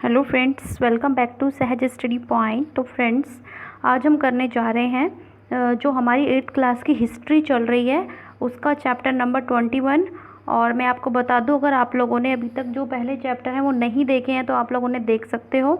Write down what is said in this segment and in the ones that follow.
Hello friends, welcome back to Sahaj study point. तो friends, आज हम करने जा रहे हैं जो हमारी 8th क्लास की हिस्ट्री चल रही है उसका चैप्टर नंबर 21। और मैं आपको बता दूं, अगर आप लोगों ने अभी तक जो पहले चैप्टर हैं वो नहीं देखे हैं तो आप लोगों ने देख सकते हो।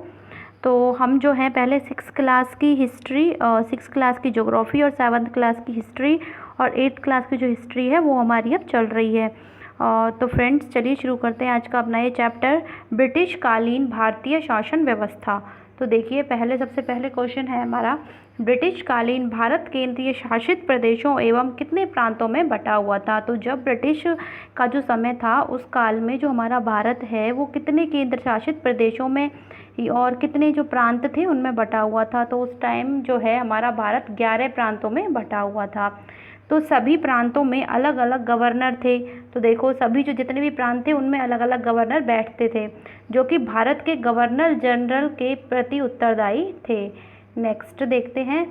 तो हम जो है पहले 6th क्लास की हिस्ट्री, 6th क्लास की ज्योग्राफी और 7th क्लास की हिस्ट्री और 8th क्लास की जो हिस्ट्री है वो हमारी अब चल रही है। तो फ्रेंड्स, चलिए शुरू करते हैं आज का अपना ये चैप्टर, ब्रिटिश कालीन भारतीय शासन व्यवस्था। तो देखिए, सबसे पहले क्वेश्चन है हमारा, ब्रिटिश कालीन भारत केंद्रीय शासित प्रदेशों एवं कितने प्रांतों में बटा हुआ था। तो जब ब्रिटिश का जो समय था उस काल में जो हमारा भारत है वो कितने केंद्र शासित प्रदेशों में और कितने जो प्रांत थे उनमें बटा हुआ था। तो उस टाइम जो है हमारा भारत 11 प्रांतों में बटा हुआ था। तो सभी प्रांतों में अलग अलग गवर्नर थे। तो देखो, सभी जो जितने भी प्रांत थे उनमें अलग अलग गवर्नर बैठते थे जो कि भारत के गवर्नर जनरल के प्रति उत्तरदायी थे। नेक्स्ट देखते हैं,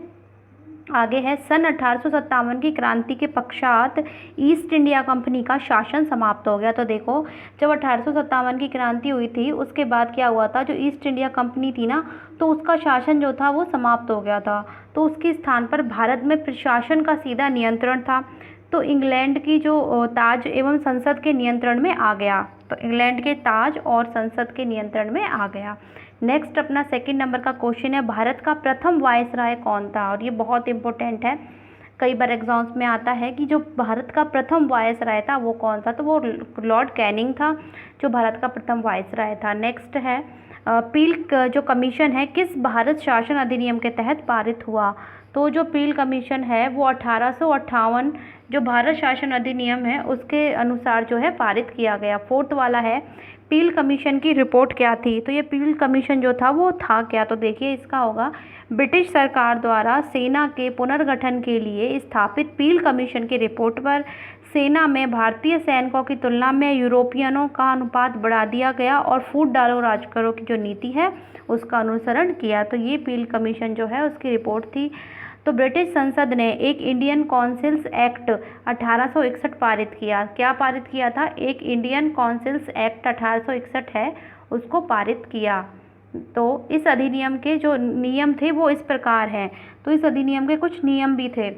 आगे है, सन 1857 की क्रांति के पश्चात ईस्ट इंडिया कंपनी का शासन समाप्त हो गया। तो देखो, जब 1857 की क्रांति हुई थी उसके बाद क्या हुआ था, जो ईस्ट इंडिया कंपनी थी ना, तो उसका शासन जो था वो समाप्त हो गया था। तो उसके स्थान पर भारत में प्रशासन का सीधा नियंत्रण था। तो इंग्लैंड की जो ताज एवं संसद के नियंत्रण में आ गया। तो इंग्लैंड के ताज और संसद के नियंत्रण में आ गया। नेक्स्ट अपना सेकंड नंबर का क्वेश्चन है, भारत का प्रथम वायसराय कौन था। और ये बहुत इंपॉर्टेंट है, कई बार एग्जाम्स में आता है कि जो भारत का प्रथम वायसराय था वो कौन था। तो वो लॉर्ड कैनिंग था जो भारत का प्रथम वायसराय था। नेक्स्ट है, पील जो कमीशन है किस भारत शासन अधिनियम के तहत पारित हुआ। तो जो पील कमीशन है वो 1858 जो भारत शासन अधिनियम है उसके अनुसार जो है पारित किया गया। फोर्थ वाला है, पील कमीशन की रिपोर्ट क्या थी। तो ये पील कमीशन जो था वो था क्या। तो देखिए, इसका होगा, ब्रिटिश सरकार द्वारा सेना के पुनर्गठन के लिए स्थापित पील कमीशन की रिपोर्ट पर सेना में भारतीय सैनिकों की तुलना में यूरोपियनों का अनुपात बढ़ा दिया गया और फूट डालो राज करो की जो नीति है उसका अनुसरण किया। तो ये पील कमीशन जो है उसकी रिपोर्ट थी। तो ब्रिटिश संसद ने एक इंडियन काउंसिल्स एक्ट 1861 पारित किया। क्या पारित किया था? एक इंडियन काउंसिल्स एक्ट 1861 है उसको पारित किया। तो इस अधिनियम के जो नियम थे वो इस प्रकार हैं। तो इस अधिनियम के कुछ नियम भी थे।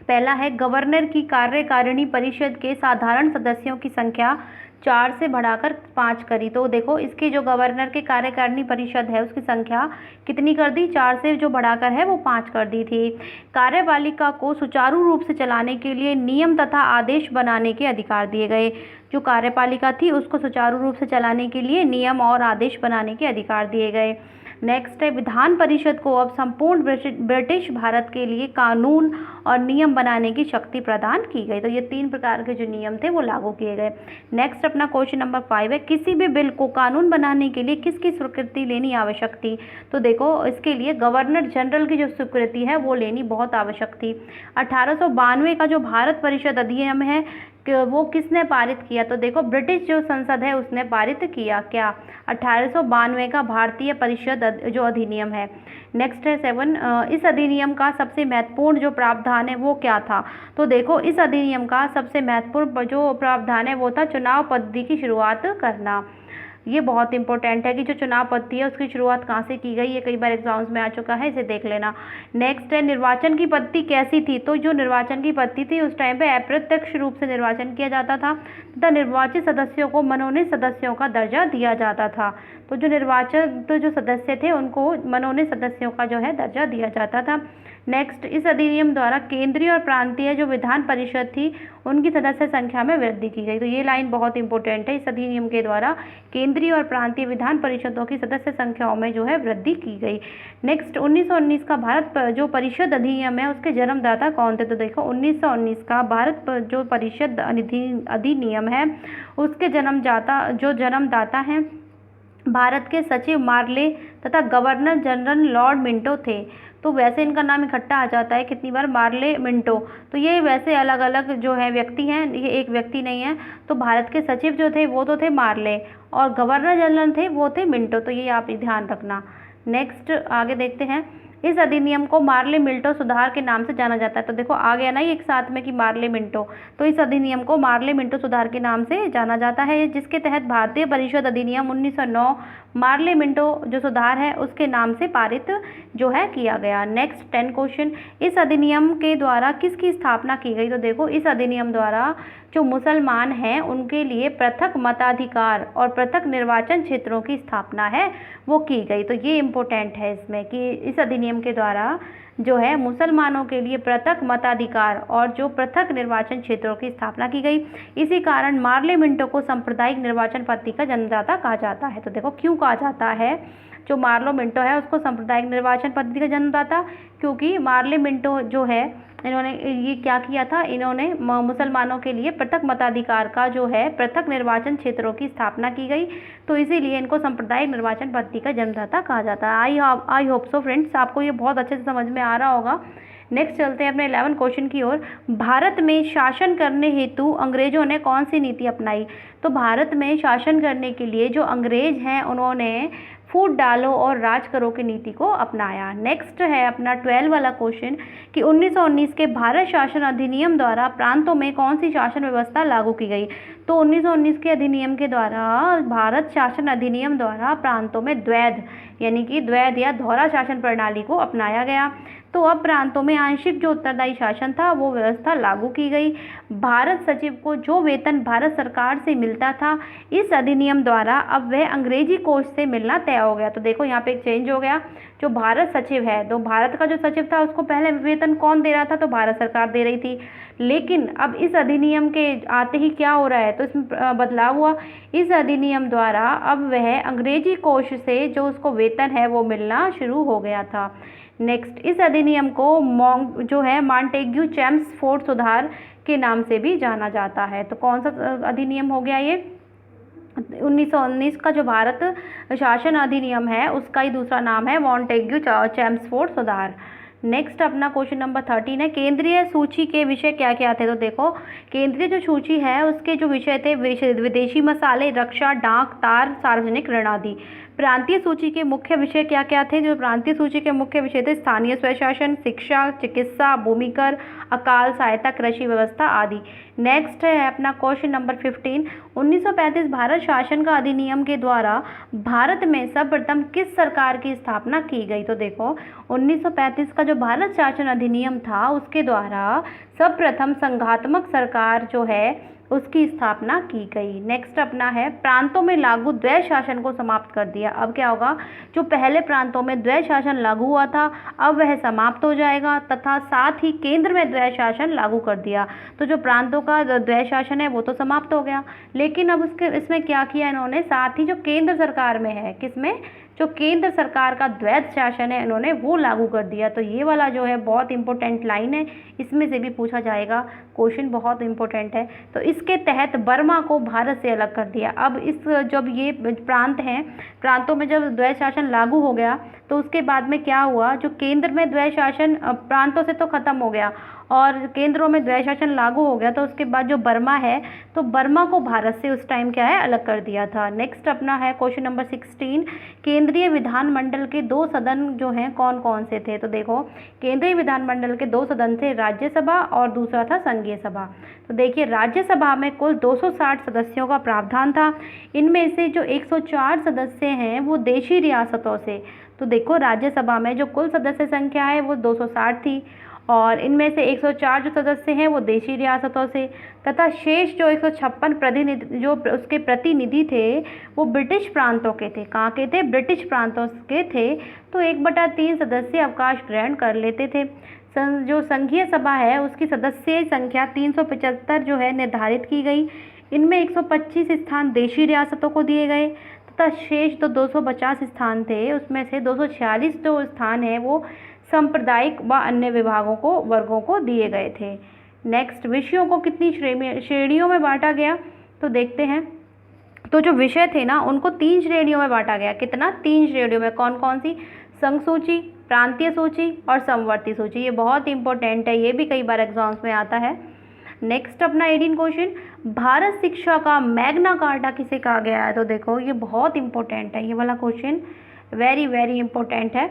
पहला है, गवर्नर की कार्यकारिणी परिषद के साधारण सदस्यों की संख्या 4 से बढ़ाकर 5 करी। तो देखो, इसके जो गवर्नर के कार्यकारिणी परिषद है उसकी संख्या कितनी कर दी? 4 से जो बढ़ाकर है वो 5 कर दी थी। कार्यपालिका को सुचारू रूप से चलाने के लिए नियम तथा आदेश बनाने के अधिकार दिए गए। जो कार्यपालिका थी उसको सुचारू रूप से चलाने के लिए नियम और आदेश बनाने के अधिकार दिए गए। नेक्स्ट है, विधान परिषद को अब संपूर्ण ब्रिटिश भारत के लिए कानून और नियम बनाने की शक्ति प्रदान की गई। तो ये 3 प्रकार के जो नियम थे वो लागू किए गए। नेक्स्ट अपना क्वेश्चन नंबर 5 है, किसी भी बिल को कानून बनाने के लिए किसकी स्वीकृति लेनी आवश्यक थी। तो देखो, इसके लिए गवर्नर जनरल की जो स्वीकृति है वो लेनी बहुत आवश्यक थी। 1892 का जो भारत परिषद अधिनियम है वो किसने पारित किया। तो देखो, ब्रिटिश जो संसद है उसने पारित किया। क्या? 1892 का भारतीय परिषद जो अधिनियम है। नेक्स्ट है 7, इस अधिनियम का सबसे महत्वपूर्ण जो प्रावधान है वो क्या था। तो देखो, इस अधिनियम का सबसे महत्वपूर्ण जो प्रावधान है वो था चुनाव पद्धति की शुरुआत करना। ये बहुत इंपॉर्टेंट है कि जो चुनाव पद्धति है उसकी शुरुआत कहाँ से की गई, ये कई बार एग्जाम्स में आ चुका है, इसे देख लेना। नेक्स्ट है, निर्वाचन की पद्धति कैसी थी। तो जो निर्वाचन की पद्धति थी उस टाइम पे अप्रत्यक्ष रूप से निर्वाचन किया जाता था तथा निर्वाचित सदस्यों को मनोनीत सदस्यों का दर्जा दिया जाता था। तो जो सदस्य थे उनको मनोनीत सदस्यों का जो है दर्जा दिया जाता था। नेक्स्ट, इस अधिनियम द्वारा केंद्रीय और प्रांतीय जो विधान परिषद थी उनकी सदस्य संख्या में वृद्धि की गई। तो ये लाइन बहुत इंपॉर्टेंट है, इस अधिनियम के द्वारा केंद्रीय और प्रांतीय विधान परिषदों की सदस्य संख्याओं में जो है वृद्धि की गई। नेक्स्ट, 1919 का भारत जो परिषद अधिनियम है उसके जन्मदाता कौन थे। तो देखो, 1919 का भारत जो परिषद अधिनियम है उसके जन्मदाता हैं भारत के सचिव मार्ले तथा गवर्नर जनरल लॉर्ड मिंटो थे। तो वैसे इनका नाम इकट्ठा आ जाता है कितनी बार, मार्ले मिंटो। तो ये वैसे अलग अलग जो है व्यक्ति हैं, ये एक व्यक्ति नहीं है। तो भारत के सचिव जो थे वो तो थे मार्ले और गवर्नर जनरल थे वो थे मिंटो। तो ये आप ध्यान रखना। नेक्स्ट आगे देखते हैं, इस अधिनियम को मार्ले मिंटो सुधार के नाम से जाना जाता है। तो देखो आ गया ना ये एक साथ में कि मार्ले मिंटो, तो इस अधिनियम को मार्ले मिंटो सुधार के नाम से जाना जाता है, जिसके तहत भारतीय परिषद अधिनियम 1909 मार्ले मिंटो जो सुधार है उसके नाम से पारित जो है किया गया। नेक्स्ट 10 क्वेश्चन, इस अधिनियम के द्वारा किसकी स्थापना की गई? तो देखो इस अधिनियम द्वारा जो मुसलमान हैं उनके लिए पृथक मताधिकार और पृथक निर्वाचन क्षेत्रों की स्थापना है वो की गई। तो ये इम्पोर्टेंट है इसमें कि इस अधिनियम के द्वारा जो है मुसलमानों के लिए पृथक मताधिकार और जो पृथक निर्वाचन क्षेत्रों की स्थापना की गई। इसी कारण मार्ले मिंटो को सांप्रदायिक निर्वाचन पद्धति का जन्मदाता कहा जाता है। तो देखो क्यों कहा जाता है जो मार्ले मिंटो है उसको सांप्रदायिक निर्वाचन पद्धति का जन्मदाता, क्योंकि मार्ले मिंटो जो है इन्होंने ये क्या किया था, इन्होंने मुसलमानों के लिए पृथक मताधिकार का जो है पृथक निर्वाचन क्षेत्रों की स्थापना की गई, तो इसीलिए इनको सांप्रदायिक निर्वाचन पद्धति का जन्मदाता कहा जाता है। आई होप सो फ्रेंड्स आपको ये बहुत अच्छे से समझ में आ रहा होगा। नेक्स्ट चलते हैं अपने 11 क्वेश्चन की ओर। भारत में शासन करने हेतु अंग्रेजों ने कौन सी नीति अपनाई? तो भारत में शासन करने के लिए जो अंग्रेज हैं उन्होंने फूट डालो और राज करो की नीति को अपनाया। नेक्स्ट है अपना 12 वाला क्वेश्चन कि 1919 के भारत शासन अधिनियम द्वारा प्रांतों में कौन सी शासन व्यवस्था लागू की गई? तो 1919 के अधिनियम के द्वारा भारत शासन अधिनियम द्वारा प्रांतों में द्वैध यानी कि द्वैध या दोहरा शासन प्रणाली को अपनाया गया। तो अब प्रांतों में आंशिक जो उत्तरदायी शासन था वो व्यवस्था लागू की गई। भारत सचिव को जो वेतन भारत सरकार से मिलता था इस अधिनियम द्वारा अब वह अंग्रेजी कोष से मिलना तय हो गया। तो देखो यहाँ पे एक चेंज हो गया, जो भारत सचिव है तो भारत का जो सचिव था उसको पहले वेतन कौन दे रहा था? तो भारत सरकार दे रही थी, लेकिन अब इस अधिनियम के आते ही क्या हो रहा है, तो इसमें बदलाव हुआ। इस अधिनियम द्वारा अब वह अंग्रेजी कोष से जो उसको वेतन है वो मिलना शुरू हो गया था। नेक्स्ट, इस अधिनियम को जो है मॉन्टेग्यू चेम्सफोर्ड सुधार के नाम से भी जाना जाता है। तो कौन सा अधिनियम हो गया ये? 1919 का जो भारत शासन अधिनियम है उसका ही दूसरा नाम है मॉन्टेग्यू चेम्सफोर्ड सुधार। नेक्स्ट अपना क्वेश्चन नंबर 13 है, केंद्रीय सूची के विषय क्या क्या थे? तो देखो केंद्रीय जो सूची है उसके जो विषय थे विदेशी मसाले, रक्षा, डाक, तार, सार्वजनिक ऋण आदि। प्रांतीय सूची के मुख्य विषय क्या क्या थे? जो प्रांतीय सूची के मुख्य विषय थे स्थानीय स्वशासन, शिक्षा, चिकित्सा, भूमि कर, अकाल सहायता, कृषि व्यवस्था आदि। नेक्स्ट है अपना क्वेश्चन नंबर 15, 1935 भारत शासन का अधिनियम के द्वारा भारत में सर्वप्रथम किस सरकार की स्थापना की गई? तो देखो 1935 का जो भारत शासन अधिनियम था उसके द्वारा सर्वप्रथम संघात्मक सरकार जो है उसकी स्थापना की गई। नेक्स्ट अपना है प्रांतों में लागू द्वैध शासन को समाप्त कर दिया। अब क्या होगा, जो पहले प्रांतों में द्वैध शासन लागू हुआ था अब वह समाप्त हो जाएगा, तथा साथ ही केंद्र में द्वैध शासन लागू कर दिया। तो जो प्रांतों का द्वैध शासन है वो तो समाप्त हो गया, लेकिन अब इसमें क्या किया इन्होंने, साथ ही जो केंद्र सरकार में है, किसमें, जो केंद्र सरकार का द्वैध शासन है इन्होंने वो लागू कर दिया। तो ये वाला जो है बहुत इंपॉर्टेंट लाइन है, इसमें से भी पूछा जाएगा, क्वेश्चन बहुत इंपॉर्टेंट है। तो इसके तहत बर्मा को भारत से अलग कर दिया। अब इस जब ये प्रांत हैं, प्रांतों में जब द्वैध शासन लागू हो गया तो उसके बाद में क्या हुआ, जो केंद्र में द्वैध शासन प्रांतों से तो खत्म हो गया और केंद्रों में द्वैध शासन लागू हो गया, तो उसके बाद जो बर्मा है तो बर्मा को भारत से उस टाइम क्या है अलग कर दिया था। नेक्स्ट अपना है क्वेश्चन नंबर 16, केंद्रीय विधानमंडल के 2 सदन जो हैं कौन कौन से थे? तो देखो केंद्रीय विधानमंडल के 2 सदन थे, राज्यसभा और दूसरा था संघीय सभा। तो देखिए राज्यसभा में कुल 260 सदस्यों का प्रावधान था, इनमें से जो 104 सदस्य हैं वो देशी रियासतों से। तो देखो राज्यसभा में जो कुल सदस्य संख्या है वो 260 थी और इनमें से 104 जो सदस्य हैं वो देशी रियासतों से, तथा शेष जो 156 प्रतिनिधि जो उसके प्रतिनिधि थे वो ब्रिटिश प्रांतों के थे। कहाँ के थे? ब्रिटिश प्रांतों के थे। तो 1/3 सदस्य अवकाश ग्रहण कर लेते थे। जो संघीय सभा है उसकी सदस्य संख्या 375 जो है निर्धारित की गई, इनमें 125 स्थान देशी रियासतों को दिए गए तथा शेष जो 250 स्थान थे उसमें से 246 जो स्थान है वो सांप्रदायिक व अन्य विभागों को वर्गों को दिए गए थे। नेक्स्ट, विषयों को कितनी श्रेणियों में बांटा गया? तो देखते हैं। तो जो विषय थे ना उनको 3 श्रेणियों में बांटा गया। कितना? 3 श्रेणियों में। कौन कौन सी? संघ सूची, प्रांतीय सूची और समवर्ती सूची। ये बहुत इंपॉर्टेंट है, ये भी कई बार एग्जाम्स में आता है। नेक्स्ट अपना 18 क्वेश्चन, भारत शिक्षा का मैग्ना कार्टा किसे कहा गया है? तो देखो ये बहुत इंपॉर्टेंट है, ये वाला क्वेश्चन वेरी वेरी इंपॉर्टेंट है।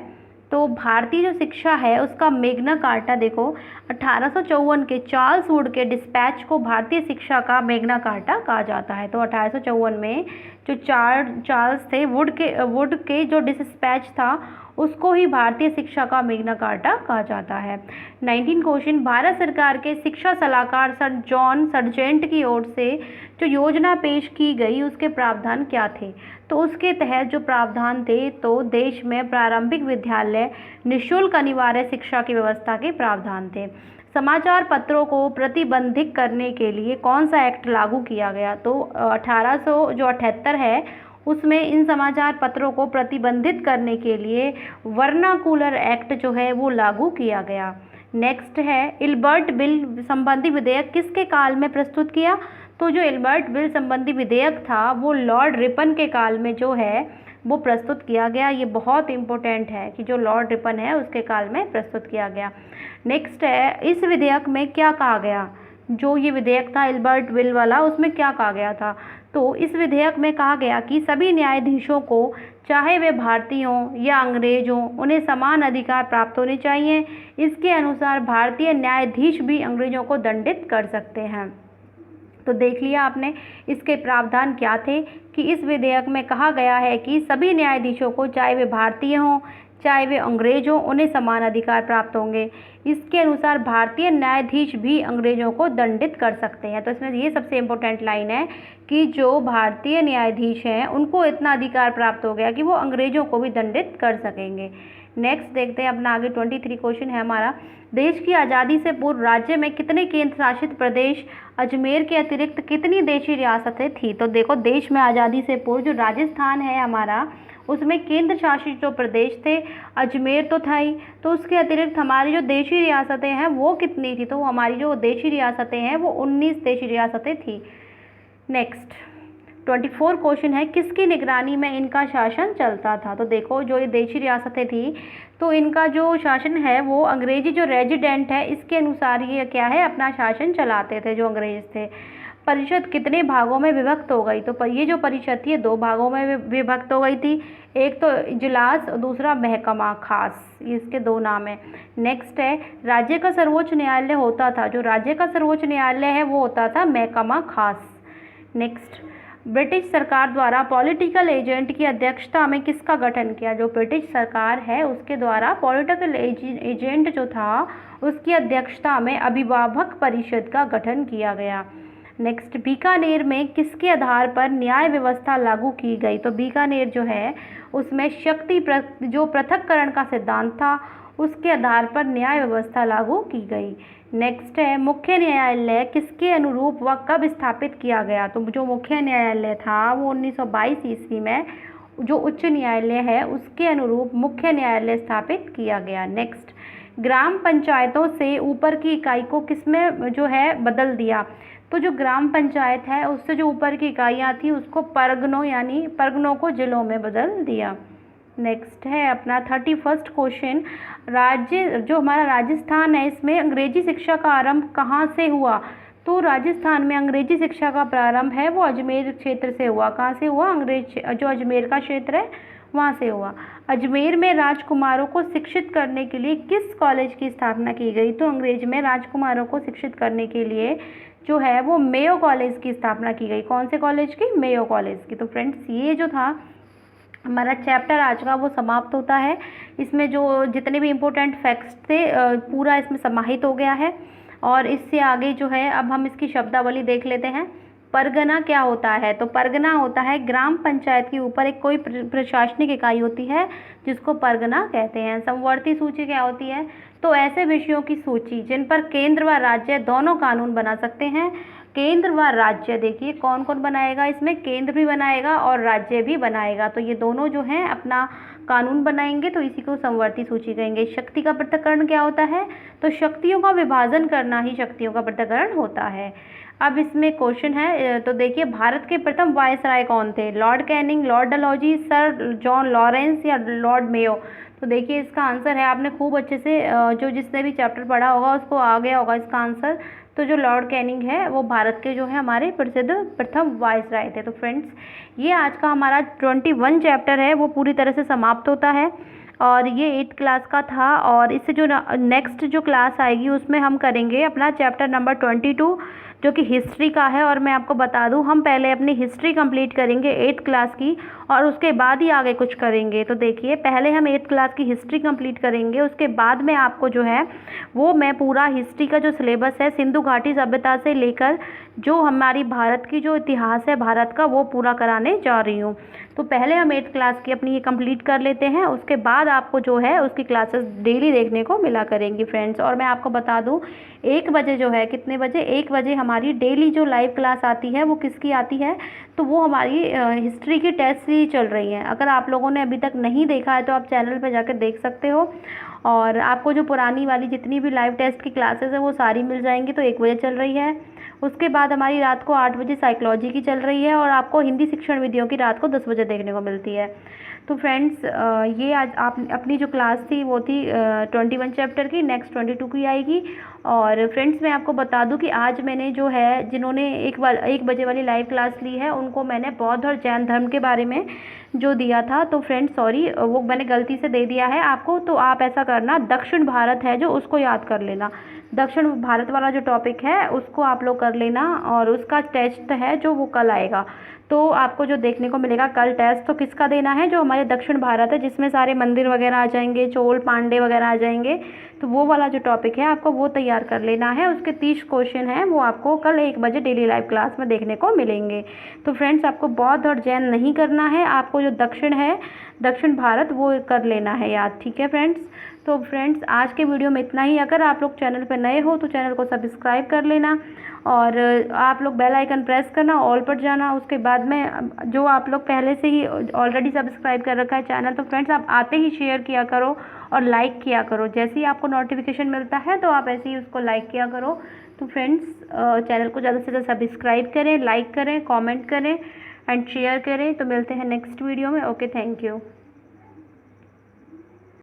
तो भारतीय जो शिक्षा है उसका मैग्ना कार्टा देखो 1854 के चार्ल्स वुड के डिस्पैच को भारतीय शिक्षा का मैग्ना कार्टा कहा जाता है। तो 1854 में जो चार्ल्स थे वुड के जो डिस्पैच था उसको ही भारतीय शिक्षा का मैग्ना कार्टा कहा जाता है। 19 क्वेश्चन, भारत सरकार के शिक्षा सलाहकार सर जॉन सर्जेंट की ओर से जो योजना पेश की गई उसके प्रावधान क्या थे? तो उसके तहत जो प्रावधान थे तो देश में प्रारंभिक विद्यालय निःशुल्क अनिवार्य शिक्षा की व्यवस्था के प्रावधान थे। समाचार पत्रों को प्रतिबंधित करने के लिए कौन सा एक्ट लागू किया गया? तो 1878 है उसमें इन समाचार पत्रों को प्रतिबंधित करने के लिए वर्नाकुलर एक्ट जो है वो लागू किया गया। नेक्स्ट है इल्बर्ट बिल संबंधी विधेयक किसके काल में प्रस्तुत किया? तो जो इल्बर्ट बिल संबंधी विधेयक था वो लॉर्ड रिपन के काल में जो है वो प्रस्तुत किया गया। ये बहुत इंपॉर्टेंट है कि जो लॉर्ड रिपन है उसके काल में प्रस्तुत किया गया। नेक्स्ट है इस विधेयक में क्या कहा गया? जो ये विधेयक था इल्बर्ट बिल वाला उसमें क्या कहा गया था? तो इस विधेयक में कहा गया कि सभी न्यायाधीशों को चाहे वे भारतीय हों या अंग्रेज हों उन्हें समान अधिकार प्राप्त होने चाहिए। इसके अनुसार भारतीय न्यायाधीश भी अंग्रेजों को दंडित कर सकते हैं। तो देख लिया आपने इसके प्रावधान क्या थे कि इस विधेयक में कहा गया है कि सभी न्यायाधीशों को चाहे वे भारतीय हों चाहे वे अंग्रेज हों उन्हें समान अधिकार प्राप्त होंगे। इसके अनुसार भारतीय न्यायाधीश भी अंग्रेजों को दंडित कर सकते हैं। तो इसमें ये सबसे इम्पोर्टेंट लाइन है कि जो भारतीय न्यायाधीश हैं उनको इतना अधिकार प्राप्त हो गया कि वो अंग्रेजों को भी दंडित कर सकेंगे। नेक्स्ट देखते हैं अपना आगे 23 क्वेश्चन है हमारा, देश की आज़ादी से पूर्व राज्य में कितने केंद्र शासित प्रदेश, अजमेर के अतिरिक्त कितनी देशी रियासतें थी? तो देखो देश में आज़ादी से पूर्व जो राजस्थान है हमारा उसमें केंद्र शासित जो प्रदेश थे अजमेर तो था ही, तो उसके अतिरिक्त हमारी जो देशी रियासतें हैं वो कितनी थी? तो हमारी जो देशी रियासतें हैं वो 19 देशी रियासतें थी। नेक्स्ट 24 क्वेश्चन है किसकी निगरानी में इनका शासन चलता था? तो देखो जो ये देशी रियासतें थी तो इनका जो शासन है वो अंग्रेजी जो रेजिडेंट है इसके अनुसार ये क्या है अपना शासन चलाते थे जो अंग्रेज थे। परिषद कितने भागों में विभक्त हो गई? तो ये जो परिषद थी 2 भागों में विभक्त हो गई थी, एक तो इजलास और दूसरा महकमा खास, इसके 2 नाम है। नेक्स्ट है राज्य का सर्वोच्च न्यायालय होता था, जो राज्य का सर्वोच्च न्यायालय है वो होता था महकमा खास। नेक्स्ट ब्रिटिश सरकार द्वारा पॉलिटिकल एजेंट की अध्यक्षता में किसका गठन किया? जो ब्रिटिश सरकार है उसके द्वारा पॉलिटिकल एजेंट जो था उसकी अध्यक्षता में अभिभावक परिषद का गठन किया गया। नेक्स्ट बीकानेर में किसके आधार पर न्याय व्यवस्था लागू की गई? तो बीकानेर जो है उसमें शक्ति जो पृथक्करण का सिद्धांत था उसके आधार पर न्याय व्यवस्था लागू की गई। नेक्स्ट है मुख्य न्यायालय किसके अनुरूप व कब स्थापित किया गया? तो जो मुख्य न्यायालय था वो 1922 ईस्वी में जो उच्च न्यायालय है उसके अनुरूप मुख्य न्यायालय स्थापित किया गया। नेक्स्ट ग्राम पंचायतों से ऊपर की इकाई को किसमें जो है बदल दिया? तो जो ग्राम पंचायत है उससे जो ऊपर की इकाइयाँ थी उसको परगनों यानी परगनों को जिलों में बदल दिया। नेक्स्ट है अपना 31 क्वेश्चन, राज्य जो हमारा राजस्थान है इसमें अंग्रेजी शिक्षा का आरंभ कहाँ से हुआ? तो राजस्थान में अंग्रेजी शिक्षा का प्रारंभ है वो अजमेर क्षेत्र से हुआ। कहाँ से हुआ? जो अजमेर का क्षेत्र है वहाँ से हुआ। अजमेर में राजकुमारों को शिक्षित करने के लिए किस कॉलेज की स्थापना की गई? तो अंग्रेज में राजकुमारों को शिक्षित करने के लिए जो है वो मेयो कॉलेज की स्थापना की गई। कौन से कॉलेज की? मेयो कॉलेज की। तो फ्रेंड्स ये जो था हमारा चैप्टर आज का वो समाप्त होता है। इसमें जो जितने भी इम्पोर्टेंट फैक्ट्स थे पूरा इसमें समाहित हो गया है। और इससे आगे जो है अब हम इसकी शब्दावली देख लेते हैं। परगना क्या होता है? तो परगना होता है ग्राम पंचायत के ऊपर एक कोई प्रशासनिक इकाई होती है जिसको परगना कहते हैं। समवर्ती सूची क्या होती है? तो ऐसे विषयों की सूची जिन पर केंद्र व राज्य दोनों कानून बना सकते हैं। केंद्र व राज्य देखिए कौन कौन बनाएगा इसमें? केंद्र भी बनाएगा और राज्य भी बनाएगा। तो ये दोनों जो हैं अपना कानून बनाएंगे तो इसी को समवर्ती सूची कहेंगे। शक्ति का पृथक्करण क्या होता है? तो शक्तियों का विभाजन करना ही शक्तियों का पृथक्करण होता है। अब इसमें क्वेश्चन है तो देखिए भारत के प्रथम वायसराय कौन थे? Lord Canning, Lord Dalhousie, sir John Lawrence या लॉर्ड मेयो? तो देखिए इसका आंसर है आपने खूब अच्छे से जो जिसने भी चैप्टर पढ़ा होगा उसको आ गया होगा इसका आंसर। तो जो लॉर्ड कैनिंग है वो भारत के जो है हमारे प्रसिद्ध प्रथम वायसराय थे। तो फ्रेंड्स ये आज का हमारा 21 चैप्टर है वो पूरी तरह से समाप्त होता है। और ये 8th क्लास का था। और इससे जो नेक्स्ट जो क्लास आएगी उसमें हम करेंगे अपना चैप्टर नंबर 22 जो कि हिस्ट्री का है। और मैं आपको बता दूं, हम पहले अपनी हिस्ट्री कंप्लीट करेंगे 8th क्लास की और उसके बाद ही आगे कुछ करेंगे। तो देखिए, पहले हम 8th क्लास की हिस्ट्री कंप्लीट करेंगे, उसके बाद में आपको जो है वो मैं पूरा हिस्ट्री का जो सिलेबस है सिंधु घाटी सभ्यता से लेकर जो हमारी भारत की जो इतिहास है भारत का, वो पूरा कराने जा रही हूँ। तो पहले हम 8th क्लास की अपनी ये कंप्लीट कर लेते हैं, उसके बाद आपको जो है उसकी क्लासेस डेली देखने को मिला करेंगी फ्रेंड्स। और मैं आपको बता दूं, 1 बजे जो है, कितने बजे, 1 बजे हमारी डेली जो लाइव क्लास आती है वो किसकी आती है, तो वो हमारी हिस्ट्री की टेस्ट सीरीज चल रही है। अगर आप लोगों ने अभी तक नहीं देखा है तो आप चैनल पर जाकर देख सकते हो। और आपको जो पुरानी वाली जितनी भी लाइव टेस्ट की क्लासेस है वो सारी मिल जाएंगी। तो 1 बजे चल रही है, उसके बाद हमारी रात को 8 बजे साइकोलॉजी की चल रही है, और आपको हिंदी शिक्षण विधियों की रात को 10 बजे देखने को मिलती है। तो फ्रेंड्स, ये आज आप अपनी जो क्लास थी वो थी 21 चैप्टर की, नेक्स्ट 22 की आएगी। और फ्रेंड्स, मैं आपको बता दूं कि आज मैंने जो है, जिन्होंने 1 बजे वाली लाइव क्लास ली है उनको मैंने बौद्ध और जैन धर्म के बारे में जो दिया था, तो फ्रेंड्स सॉरी, वो मैंने गलती से दे दिया है आपको। तो आप ऐसा करना, दक्षिण भारत है जो, उसको याद कर लेना। दक्षिण भारत वाला जो टॉपिक है उसको आप लोग कर लेना, और उसका टेस्ट है जो वो कल आएगा। तो आपको जो देखने को मिलेगा कल टेस्ट, तो किसका देना है, जो हमारे दक्षिण भारत है जिसमें सारे मंदिर वगैरह आ जाएंगे, चोल पांडे वगैरह आ जाएंगे, तो वो वाला जो टॉपिक है आपको वो तैयार कर लेना है। उसके 30 क्वेश्चन हैं, वो आपको कल 1 बजे डेली लाइव क्लास में देखने को मिलेंगे। तो फ्रेंड्स, आपको बौद्ध और जैन नहीं करना है, आपको जो दक्षिण है, दक्षिण भारत, वो कर लेना है याद, ठीक है फ्रेंड्स। तो फ्रेंड्स, आज के वीडियो में इतना ही। अगर आप लोग चैनल पर नए हो तो चैनल को सब्सक्राइब कर लेना, और आप लोग बेल आइकन प्रेस करना, ऑल पर जाना। उसके बाद में जो आप लोग पहले से ही ऑलरेडी सब्सक्राइब कर रखा है चैनल, तो फ्रेंड्स आप आते ही शेयर किया करो और लाइक किया करो। जैसे ही आपको नोटिफिकेशन मिलता है तो आप ऐसे ही उसको लाइक किया करो। तो फ्रेंड्स, चैनल को ज़्यादा से ज़्यादा सब्सक्राइब करें, लाइक करें, कॉमेंट करें एंड शेयर करें। तो मिलते हैं नेक्स्ट वीडियो में। Okay, thank you.